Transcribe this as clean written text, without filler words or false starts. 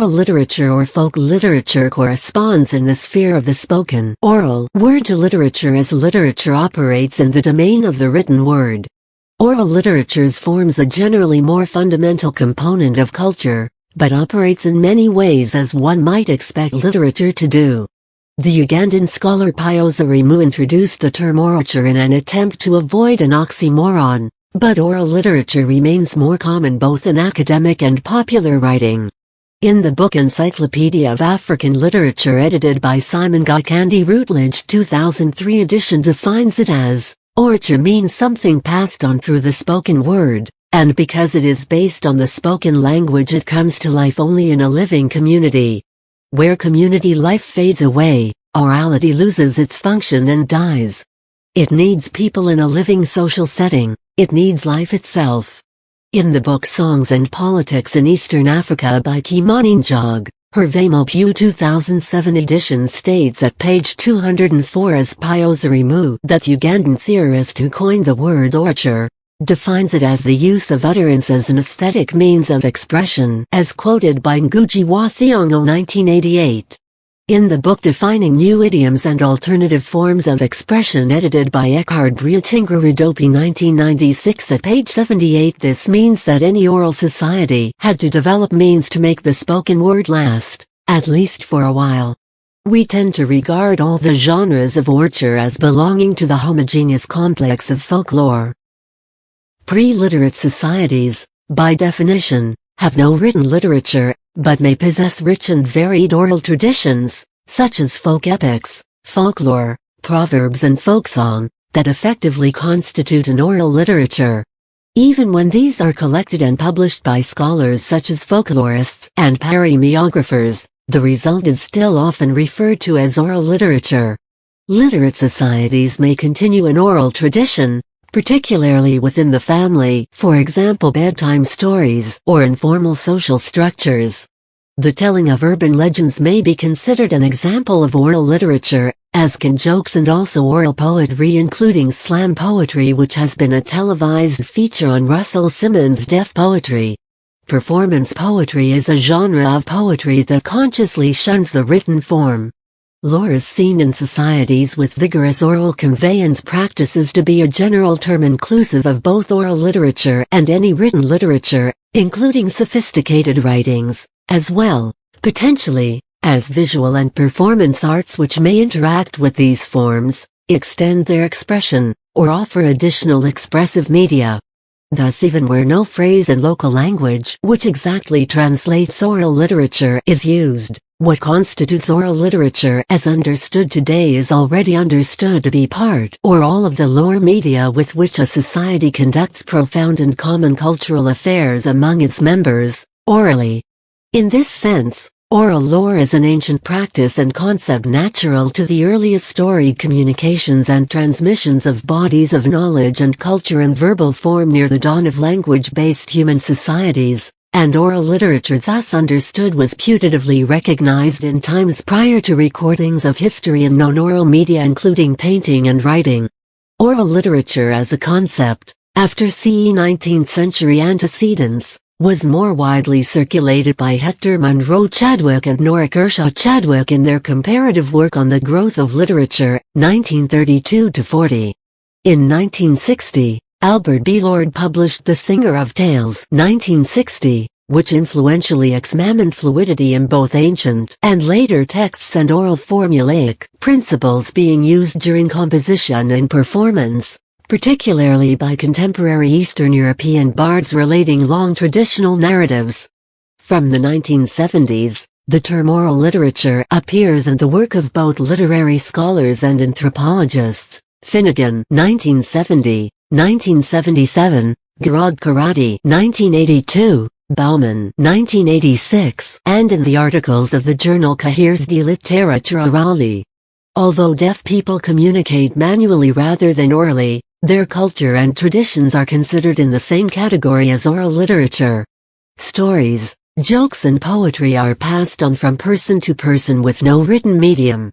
Oral literature or folk literature corresponds in the sphere of the spoken oral word to literature, as literature operates in the domain of the written word. Oral literature forms a generally more fundamental component of culture, but operates in many ways as one might expect literature to do. The Ugandan scholar Piyoza Rimu introduced the term orature in an attempt to avoid an oxymoron, but oral literature remains more common both in academic and popular writing. In the book Encyclopedia of African Literature edited by Simon Gikandi, Routledge 2003 edition defines it as, orature means something passed on through the spoken word, and because it is based on the spoken language it comes to life only in a living community. Where community life fades away, orality loses its function and dies. It needs people in a living social setting, it needs life itself. In the book Songs and Politics in Eastern Africa by Kimani Njog, Hervemo Pew 2007 edition states at page 204 as Piyoza Rimu that Ugandan theorist who coined the word orature defines it as the use of utterance as an aesthetic means of expression, as quoted by Ngugi wa Thiong'o 1988. In the book Defining New Idioms and Alternative Forms of Expression edited by Eckhard Breutinger Radopi 1996 at page 78, this means that any oral society had to develop means to make the spoken word last, at least for a while. We tend to regard all the genres of orature as belonging to the homogeneous complex of folklore. Pre-literate societies, by definition, have no written literature, but may possess rich and varied oral traditions, such as folk epics, folklore, proverbs and folksong, that effectively constitute an oral literature. Even when these are collected and published by scholars such as folklorists and paramimeographers, the result is still often referred to as oral literature. Literate societies may continue an oral tradition, particularly within the family, for example bedtime stories or informal social structures. The telling of urban legends may be considered an example of oral literature, as can jokes and also oral poetry including slam poetry, which has been a televised feature on Russell Simmons' Deaf Poetry. Performance poetry is a genre of poetry that consciously shuns the written form. Lore is seen in societies with vigorous oral conveyance practices to be a general term inclusive of both oral literature and any written literature, including sophisticated writings, as well, potentially, as visual and performance arts which may interact with these forms, extend their expression, or offer additional expressive media. Thus, even where no phrase in local language which exactly translates oral literature is used, what constitutes oral literature as understood today is already understood to be part or all of the lore media with which a society conducts profound and common cultural affairs among its members, orally. In this sense, oral lore is an ancient practice and concept natural to the earliest storied communications and transmissions of bodies of knowledge and culture in verbal form near the dawn of language-based human societies, and oral literature thus understood was putatively recognized in times prior to recordings of history in non-oral media including painting and writing. Oral literature as a concept, after CE 19th century antecedents, was more widely circulated by Hector Munro Chadwick and Nora Kershaw Chadwick in their comparative work on the growth of literature, 1932-40. In 1960, Albert B. Lord published The Singer of Tales 1960, which influentially examined fluidity in both ancient and later texts and oral formulaic principles being used during composition and performance, particularly by contemporary Eastern European bards relating long traditional narratives. From the 1970s, the term oral literature appears in the work of both literary scholars and anthropologists. Finnegan 1970, 1977, Garad Karate 1982, Bauman 1986, and in the articles of the journal Cahiers de Littérature Orale. Although deaf people communicate manually rather than orally, their culture and traditions are considered in the same category as oral literature. Stories, jokes and poetry are passed on from person to person with no written medium.